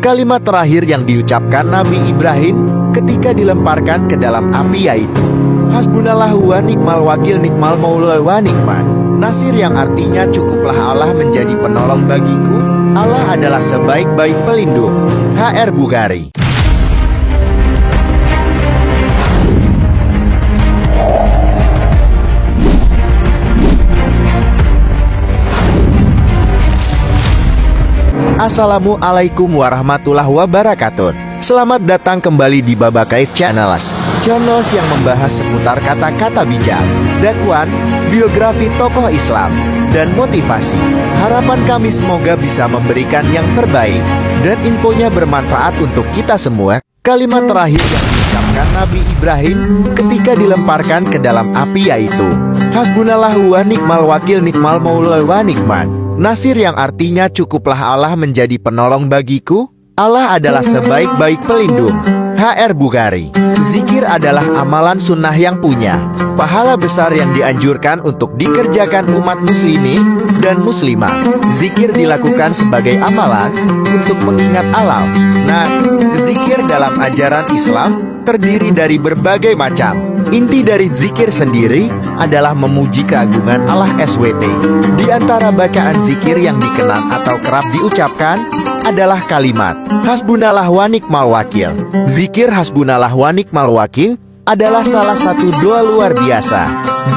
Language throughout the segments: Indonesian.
Kalimat terakhir yang diucapkan Nabi Ibrahim ketika dilemparkan ke dalam api yaitu Hasbunallahu wa ni'mal wakil ni'mal maula wa ni'man nasir, yang artinya cukuplah Allah menjadi penolong bagiku, Allah adalah sebaik-baik pelindung. HR Bukhari. Assalamualaikum warahmatullahi wabarakatuh. Selamat datang kembali di Baba Kaif Channels yang membahas seputar kata-kata bijak, dakwaan, biografi tokoh Islam, dan motivasi. Harapan kami semoga bisa memberikan yang terbaik dan infonya bermanfaat untuk kita semua. Kalimat terakhir yang diucapkan Nabi Ibrahim ketika dilemparkan ke dalam api yaitu Hasbunallahu wa ni'mal wakil ni'mal maula wa ni'man nasir, yang artinya cukuplah Allah menjadi penolong bagiku, Allah adalah sebaik-baik pelindung. HR Bukhari. Zikir adalah amalan sunnah yang punya pahala besar yang dianjurkan untuk dikerjakan umat muslimin dan muslimah. Zikir dilakukan sebagai amalan untuk mengingat Allah. Nah, zikir dalam ajaran Islam terdiri dari berbagai macam. Inti dari zikir sendiri adalah memuji keagungan Allah SWT. Di antara bacaan zikir yang dikenal atau kerap diucapkan adalah kalimat Hasbunallah wa ni'mal wakil. Zikir Hasbunallah wa ni'mal wakil adalah salah satu doa luar biasa.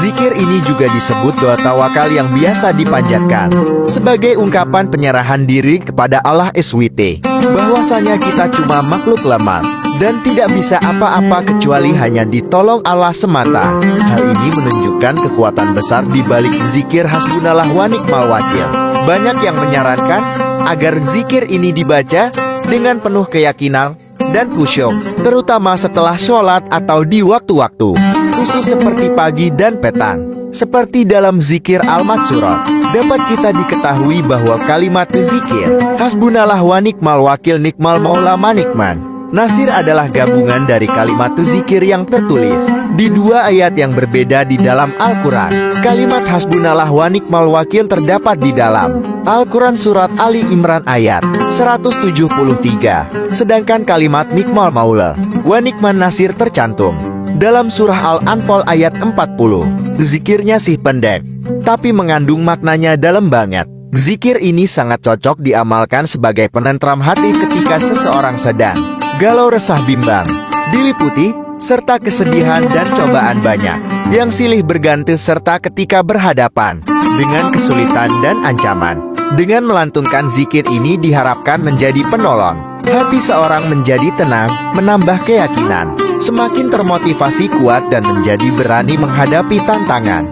Zikir ini juga disebut doa tawakal yang biasa dipanjatkan sebagai ungkapan penyerahan diri kepada Allah SWT, bahwasanya kita cuma makhluk lemah dan tidak bisa apa-apa kecuali hanya ditolong Allah semata. Hal ini menunjukkan kekuatan besar di balik zikir Hasbunallah wa ni'mal wakil. Banyak yang menyarankan agar zikir ini dibaca dengan penuh keyakinan dan khusyuk, terutama setelah sholat atau di waktu-waktu khusus seperti pagi dan petang. Seperti dalam zikir Al-Matsurat, dapat kita diketahui bahwa kalimat zikir Hasbunallah wa ni'mal wakil ni'mal maula wa ni'man nasir adalah gabungan dari kalimat zikir yang tertulis di dua ayat yang berbeda di dalam Al-Quran. Kalimat Hasbunallah wa ni'mal wakil terdapat di dalam Al-Quran surat Ali Imran ayat 173, sedangkan kalimat ni'mal maula wa ni'man nasir tercantum dalam surah Al-Anfal ayat 40. Zikirnya sih pendek, tapi mengandung maknanya dalam banget. Zikir ini sangat cocok diamalkan sebagai penentram hati ketika seseorang sedang galau, resah, bimbang, diliputi serta kesedihan dan cobaan banyak yang silih berganti, serta ketika berhadapan dengan kesulitan dan ancaman. Dengan melantunkan zikir ini diharapkan menjadi penolong hati seorang menjadi tenang, menambah keyakinan, semakin termotivasi kuat dan menjadi berani menghadapi tantangan.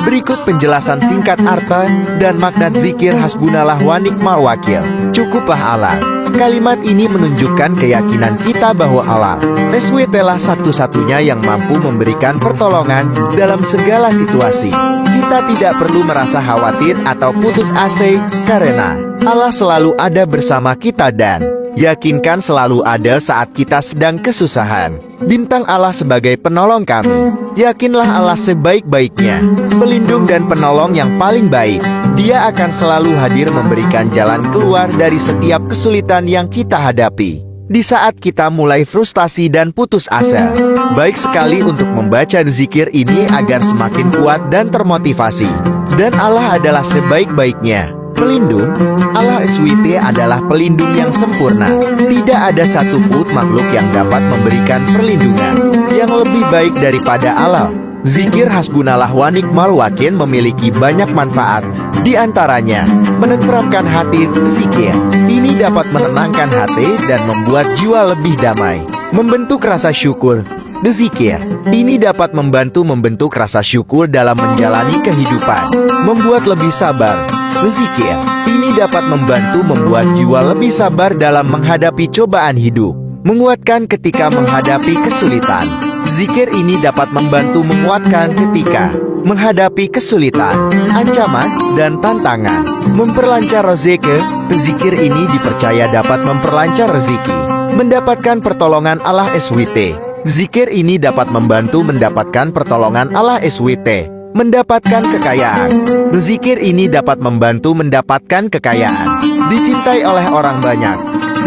Berikut penjelasan singkat arti dan makna zikir Hasbunallah wa ni'mal wakil. Cukuplah Allah. Kalimat ini menunjukkan keyakinan kita bahwa Allah SWT lah satu-satunya yang mampu memberikan pertolongan dalam segala situasi. Kita tidak perlu merasa khawatir atau putus asa karena Allah selalu ada bersama kita dan yakinkan selalu ada saat kita sedang kesusahan. Bintang Allah sebagai penolong kami. Yakinlah Allah sebaik-baiknya pelindung dan penolong yang paling baik. Dia akan selalu hadir memberikan jalan keluar dari setiap kesulitan yang kita hadapi di saat kita mulai frustasi dan putus asa. Baik sekali untuk membaca zikir ini agar semakin kuat dan termotivasi. Dan Allah adalah sebaik-baiknya pelindung. Allah SWT adalah pelindung yang sempurna. Tidak ada satupun makhluk yang dapat memberikan perlindungan yang lebih baik daripada Allah. Zikir Hasbunallah wa ni'mal wakil memiliki banyak manfaat. Di antaranya, menenteramkan hati. Zikir ini dapat menenangkan hati dan membuat jiwa lebih damai. Membentuk rasa syukur. Zikir ini dapat membentuk rasa syukur dalam menjalani kehidupan, membuat lebih sabar. Zikir ini dapat membuat jiwa lebih sabar dalam menghadapi cobaan hidup, menguatkan ketika menghadapi kesulitan. Zikir ini dapat membantu menguatkan ketika menghadapi kesulitan, ancaman, dan tantangan. Memperlancar rezeki. Zikir ini dipercaya dapat memperlancar rezeki, mendapatkan pertolongan Allah SWT. Zikir ini dapat membantu mendapatkan pertolongan Allah SWT, mendapatkan kekayaan. Zikir ini dapat membantu mendapatkan kekayaan, dicintai oleh orang banyak.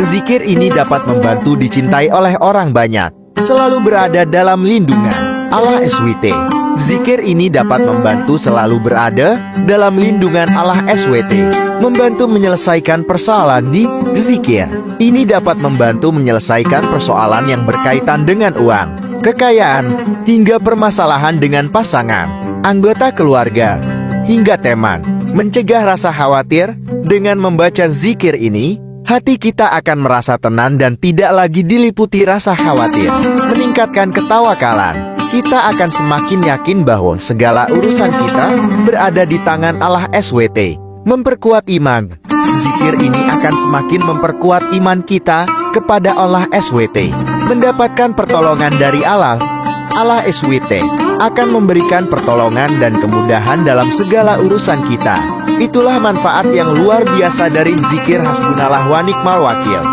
Zikir ini dapat membantu dicintai oleh orang banyak, selalu berada dalam lindungan Allah SWT. Zikir ini dapat membantu selalu berada dalam lindungan Allah SWT, membantu menyelesaikan persoalan di zikir. Ini dapat membantu menyelesaikan persoalan yang berkaitan dengan uang, kekayaan, hingga permasalahan dengan pasangan, anggota keluarga, hingga teman. Mencegah rasa khawatir. Dengan membaca zikir ini, hati kita akan merasa tenang dan tidak lagi diliputi rasa khawatir. Meningkatkan ketawakalan. Kita akan semakin yakin bahwa segala urusan kita berada di tangan Allah SWT. Memperkuat iman. Zikir ini akan semakin memperkuat iman kita kepada Allah SWT. Mendapatkan pertolongan dari Allah. Allah SWT akan memberikan pertolongan dan kemudahan dalam segala urusan kita. Itulah manfaat yang luar biasa dari zikir Hasbunallah wa ni'mal wakil.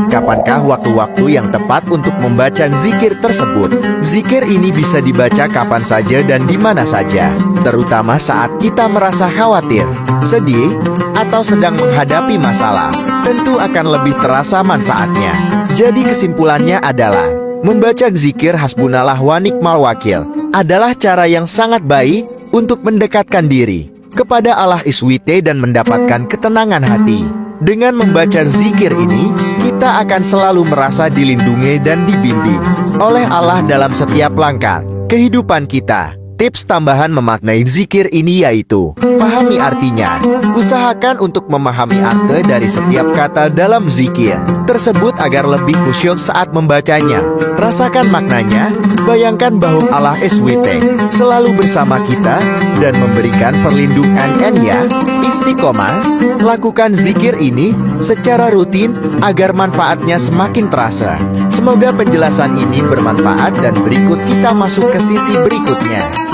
Kapankah waktu-waktu yang tepat untuk membaca zikir tersebut? Zikir ini bisa dibaca kapan saja dan di mana saja, terutama saat kita merasa khawatir, sedih, atau sedang menghadapi masalah. Tentu akan lebih terasa manfaatnya. Jadi kesimpulannya adalah, membaca zikir Hasbunallah wa ni'mal wakil adalah cara yang sangat baik untuk mendekatkan diri kepada Allah SWT dan mendapatkan ketenangan hati. Dengan membaca zikir ini, kita akan selalu merasa dilindungi dan dibimbing oleh Allah dalam setiap langkah kehidupan kita. Tips tambahan memaknai zikir ini yaitu, pahami artinya. Usahakan untuk memahami arti dari setiap kata dalam zikir tersebut agar lebih khusyuk saat membacanya. Rasakan maknanya, bayangkan bahwa Allah SWT selalu bersama kita dan memberikan perlindungan-Nya. Istiqomah, lakukan zikir ini secara rutin agar manfaatnya semakin terasa. Semoga penjelasan ini bermanfaat dan berikut kita masuk ke sisi berikutnya.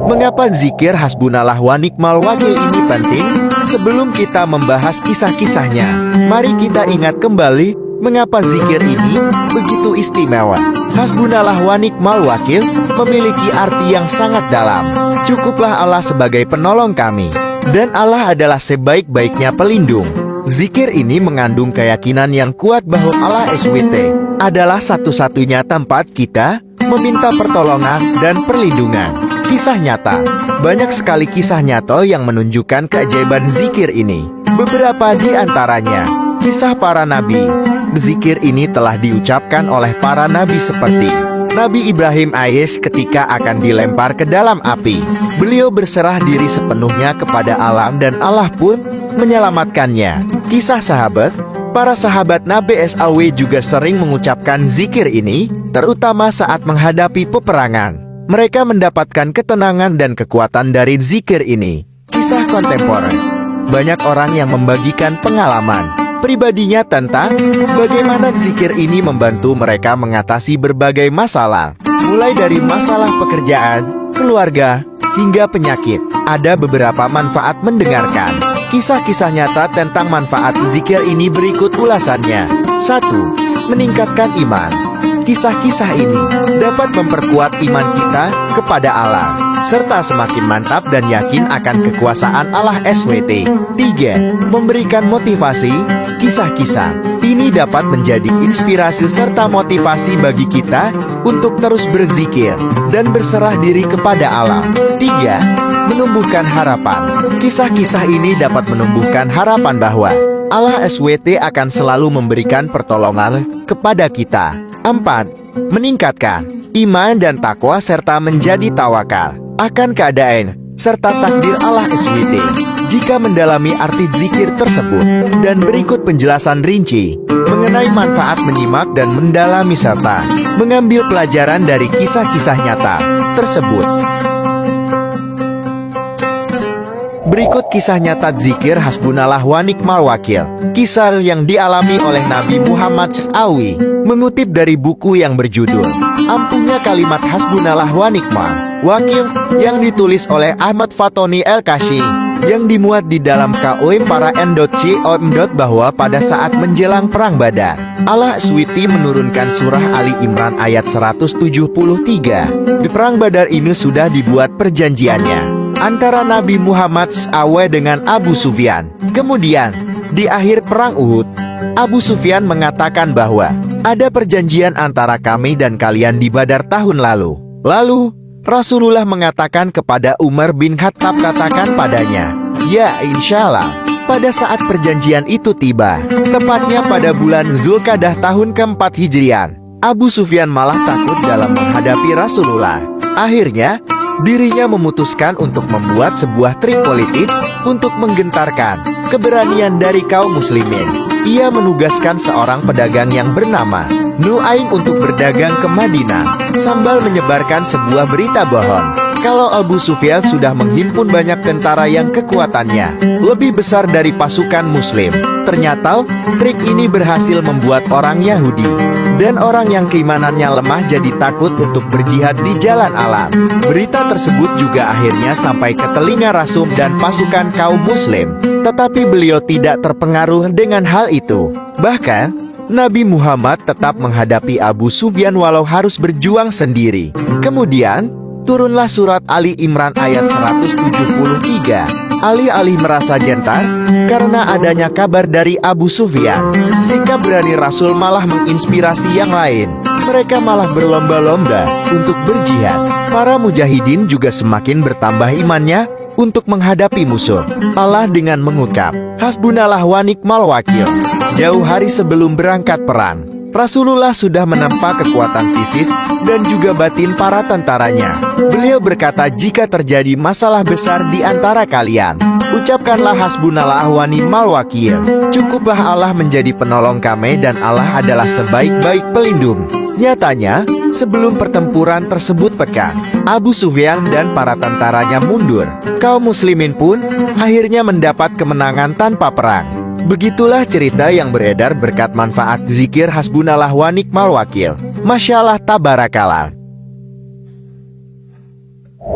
Mengapa zikir Hasbunallah wa ni'mal wakil ini penting? Sebelum kita membahas kisah-kisahnya, mari kita ingat kembali mengapa zikir ini begitu istimewa. Hasbunallah wa ni'mal wakil memiliki arti yang sangat dalam. Cukuplah Allah sebagai penolong kami, dan Allah adalah sebaik-baiknya pelindung. Zikir ini mengandung keyakinan yang kuat bahwa Allah SWT adalah satu-satunya tempat kita meminta pertolongan dan perlindungan. Kisah nyata. Banyak sekali kisah nyata yang menunjukkan keajaiban zikir ini. Beberapa di antaranya, kisah para nabi. Zikir ini telah diucapkan oleh para nabi seperti Nabi Ibrahim AS ketika akan dilempar ke dalam api. Beliau berserah diri sepenuhnya kepada alam dan Allah pun menyelamatkannya. Kisah sahabat. Para sahabat Nabi SAW juga sering mengucapkan zikir ini, terutama saat menghadapi peperangan. Mereka mendapatkan ketenangan dan kekuatan dari zikir ini. Kisah kontemporer. Banyak orang yang membagikan pengalaman pribadinya tentang bagaimana zikir ini membantu mereka mengatasi berbagai masalah. Mulai dari masalah pekerjaan, keluarga, hingga penyakit. Ada beberapa manfaat mendengarkan kisah-kisah nyata tentang manfaat zikir ini, berikut ulasannya. 1. Meningkatkan iman. Kisah-kisah ini dapat memperkuat iman kita kepada Allah, serta semakin mantap dan yakin akan kekuasaan Allah SWT. 3. Memberikan motivasi. Kisah-kisah ini dapat menjadi inspirasi serta motivasi bagi kita untuk terus berzikir dan berserah diri kepada Allah. 3. Menumbuhkan harapan. Kisah-kisah ini dapat menumbuhkan harapan bahwa Allah SWT akan selalu memberikan pertolongan kepada kita. 4. Meningkatkan iman dan takwa serta menjadi tawakal akan keadaan serta takdir Allah SWT. Jika mendalami arti zikir tersebut, dan berikut penjelasan rinci mengenai manfaat menyimak dan mendalami serta mengambil pelajaran dari kisah-kisah nyata tersebut. Berikut kisah nyata zikir Hasbunallah wa ni'mal wakil. Kisah yang dialami oleh Nabi Muhammad SAW, mengutip dari buku yang berjudul Ampuhnya kalimat hasbunallah wa ni'mal wakil yang ditulis oleh Ahmad Fatoni El-Kashi yang dimuat di dalam KOM para N.C.O.M. bahwa pada saat menjelang perang Badar, Allah SWT menurunkan surah Ali Imran ayat 173. Di perang Badar ini sudah dibuat perjanjiannya antara Nabi Muhammad SAW dengan Abu Sufyan. Kemudian, di akhir perang Uhud, Abu Sufyan mengatakan bahwa ada perjanjian antara kami dan kalian di Badar tahun lalu. Lalu, Rasulullah mengatakan kepada Umar bin Khattab, katakan padanya, ya insyaallah. Pada saat perjanjian itu tiba, tepatnya pada bulan Zulkadah tahun keempat Hijrian, Abu Sufyan malah takut dalam menghadapi Rasulullah. Akhirnya, dirinya memutuskan untuk membuat sebuah trik politik untuk menggentarkan keberanian dari kaum muslimin. Ia menugaskan seorang pedagang yang bernama Nuaim untuk berdagang ke Madinah sambil menyebarkan sebuah berita bohong kalau Abu Sufyan sudah menghimpun banyak tentara yang kekuatannya lebih besar dari pasukan muslim. Ternyata, trik ini berhasil membuat orang Yahudi dan orang yang keimanannya lemah jadi takut untuk berjihad di jalan alam. Berita tersebut juga akhirnya sampai ke telinga Rasul dan pasukan kaum muslim. Tetapi beliau tidak terpengaruh dengan hal itu. Bahkan, Nabi Muhammad tetap menghadapi Abu Sufyan walau harus berjuang sendiri. Kemudian, turunlah surat Ali Imran ayat 173. Alih-alih merasa gentar karena adanya kabar dari Abu Sufyan, sikap berani Rasul malah menginspirasi yang lain. Mereka malah berlomba-lomba untuk berjihad. Para mujahidin juga semakin bertambah imannya untuk menghadapi musuh Allah dengan mengucap hasbunallah wa ni'mal wakil. Jauh hari sebelum berangkat perang, Rasulullah sudah menempa kekuatan fisik dan juga batin para tentaranya. Beliau berkata, jika terjadi masalah besar di antara kalian, ucapkanlah hasbunallah wa ni'mal wakil. Cukuplah Allah menjadi penolong kami dan Allah adalah sebaik-baik pelindung. Nyatanya, sebelum pertempuran tersebut pekan, Abu Sufyan dan para tentaranya mundur. Kaum muslimin pun akhirnya mendapat kemenangan tanpa perang. Begitulah cerita yang beredar berkat manfaat zikir hasbunallah wa ni'mal wakil. Masya Allah tabarakallah.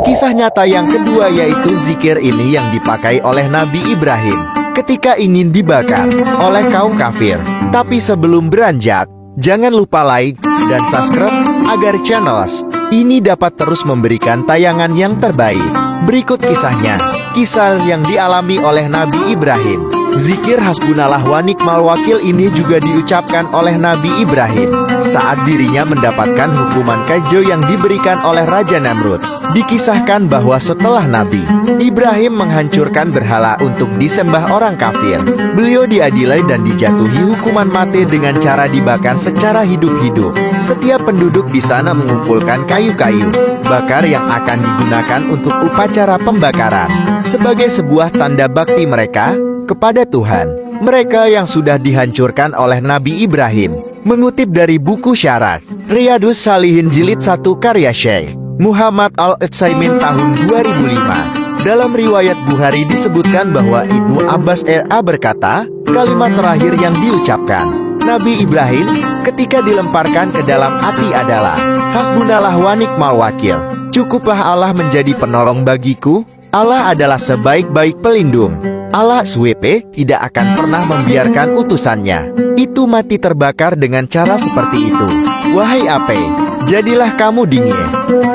Kisah nyata yang kedua yaitu zikir ini yang dipakai oleh Nabi Ibrahim ketika ingin dibakar oleh kaum kafir. Tapi sebelum beranjak, jangan lupa like dan subscribe agar channel ini dapat terus memberikan tayangan yang terbaik. Berikut kisahnya, kisah yang dialami oleh Nabi Ibrahim. Zikir hasbunallah wa ni'mal wakil ini juga diucapkan oleh Nabi Ibrahim saat dirinya mendapatkan hukuman kejo yang diberikan oleh Raja Namrud. Dikisahkan bahwa setelah Nabi Ibrahim menghancurkan berhala untuk disembah orang kafir, beliau diadili dan dijatuhi hukuman mati dengan cara dibakar secara hidup-hidup. Setiap penduduk di sana mengumpulkan kayu-kayu bakar yang akan digunakan untuk upacara pembakaran sebagai sebuah tanda bakti mereka kepada Tuhan, mereka yang sudah dihancurkan oleh Nabi Ibrahim. Mengutip dari buku Syarat Riyadus Salihin Jilid 1 karya Syekh Muhammad Al-Utsaimin tahun 2005. Dalam riwayat Bukhari disebutkan bahwa Ibnu Abbas R.A. berkata, kalimat terakhir yang diucapkan Nabi Ibrahim ketika dilemparkan ke dalam api adalah hasbunallah wa ni'mal wakil. Cukuplah Allah menjadi penolong bagiku. Allah adalah sebaik-baik pelindung. Allah SWT tidak akan pernah membiarkan utusannya itu mati terbakar dengan cara seperti itu. Wahai Ape, jadilah kamu dingin,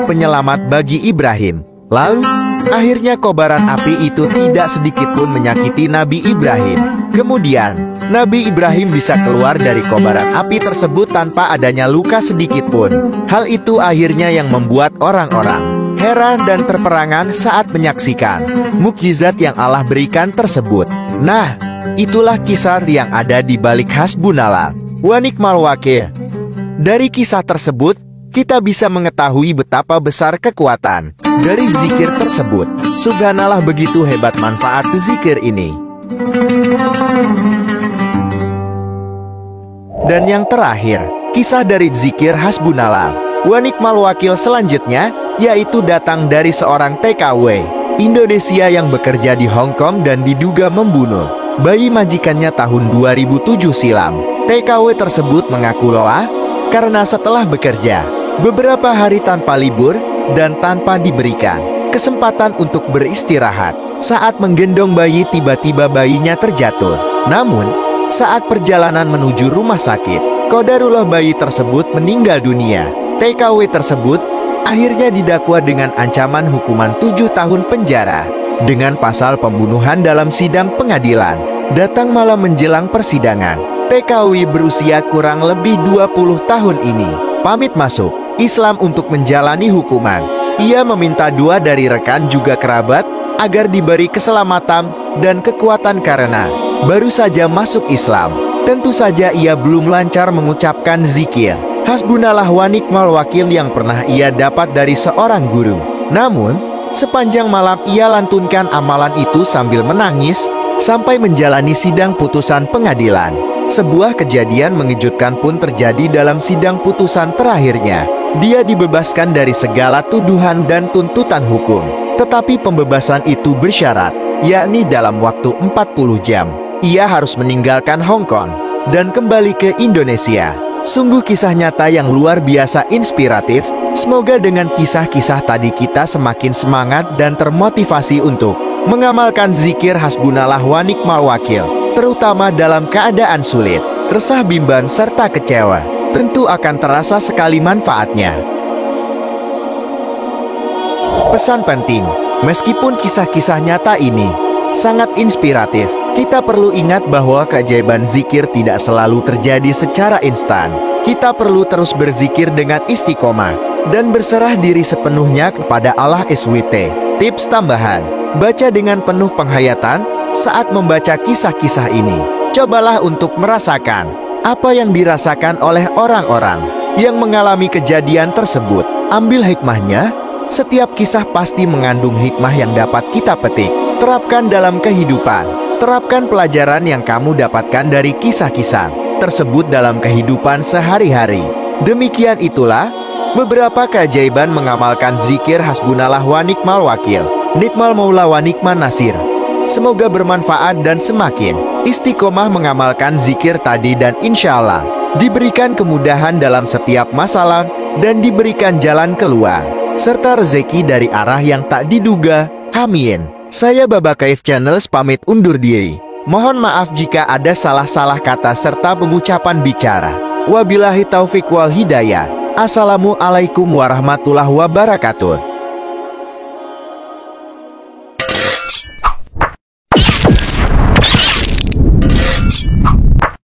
penyelamat bagi Ibrahim. Lalu, akhirnya kobaran api itu tidak sedikit pun menyakiti Nabi Ibrahim. Kemudian, Nabi Ibrahim bisa keluar dari kobaran api tersebut tanpa adanya luka sedikit pun. Hal itu akhirnya yang membuat orang-orang heran dan terperangan saat menyaksikan mukjizat yang Allah berikan tersebut. Nah, itulah kisah yang ada di balik hasbunallah wa ni'mal wakil. Dari kisah tersebut, kita bisa mengetahui betapa besar kekuatan dari zikir tersebut. Subhanallah, begitu hebat manfaat zikir ini. Dan yang terakhir, kisah dari zikir hasbunallah wa ni'mal wakil selanjutnya yaitu datang dari seorang TKW Indonesia yang bekerja di Hong Kong dan diduga membunuh bayi majikannya tahun 2007 silam. TKW tersebut mengaku lelah karena setelah bekerja beberapa hari tanpa libur, dan tanpa diberikan kesempatan untuk beristirahat. Saat menggendong bayi, tiba-tiba bayinya terjatuh. Namun, saat perjalanan menuju rumah sakit, qadarullah bayi tersebut meninggal dunia. TKW tersebut akhirnya didakwa dengan ancaman hukuman 7 tahun penjara dengan pasal pembunuhan dalam sidang pengadilan. Datang malam menjelang persidangan, TKW berusia kurang lebih 20 tahun ini pamit masuk Islam untuk menjalani hukuman. Ia meminta doa dari rekan juga kerabat agar diberi keselamatan dan kekuatan karena baru saja masuk Islam. Tentu saja ia belum lancar mengucapkan zikir Hasbunallah wa ni'mal wakil yang pernah ia dapat dari seorang guru. Namun, sepanjang malam ia lantunkan amalan itu sambil menangis sampai menjalani sidang putusan pengadilan. Sebuah kejadian mengejutkan pun terjadi dalam sidang putusan terakhirnya. Dia dibebaskan dari segala tuduhan dan tuntutan hukum. Tetapi pembebasan itu bersyarat, yakni dalam waktu 40 jam. Ia harus meninggalkan Hong Kong dan kembali ke Indonesia. Sungguh kisah nyata yang luar biasa inspiratif. Semoga dengan kisah-kisah tadi kita semakin semangat dan termotivasi untuk mengamalkan zikir Hasbunallah wa ni'mal wakil, terutama dalam keadaan sulit, resah, bimbang, serta kecewa. Tentu akan terasa sekali manfaatnya. Pesan penting, meskipun kisah-kisah nyata ini sangat inspiratif, kita perlu ingat bahwa keajaiban zikir tidak selalu terjadi secara instan. Kita perlu terus berzikir dengan istiqomah dan berserah diri sepenuhnya kepada Allah SWT. Tips tambahan, baca dengan penuh penghayatan saat membaca kisah-kisah ini. Cobalah untuk merasakan apa yang dirasakan oleh orang-orang yang mengalami kejadian tersebut. Ambil hikmahnya, setiap kisah pasti mengandung hikmah yang dapat kita petik. Terapkan dalam kehidupan. Terapkan pelajaran yang kamu dapatkan dari kisah-kisah tersebut dalam kehidupan sehari-hari. Demikian itulah beberapa keajaiban mengamalkan zikir Hasbunallah wa ni'mal wakil, Ni'mal maula wa ni'man nasir. Semoga bermanfaat dan semakin istiqomah mengamalkan zikir tadi, dan insya Allah diberikan kemudahan dalam setiap masalah dan diberikan jalan keluar serta rezeki dari arah yang tak diduga. Amin. Saya Baba Kaif Channels pamit undur diri. Mohon maaf jika ada salah-salah kata serta pengucapan bicara. Wabillahi taufik wal hidayah. Assalamualaikum warahmatullahi wabarakatuh.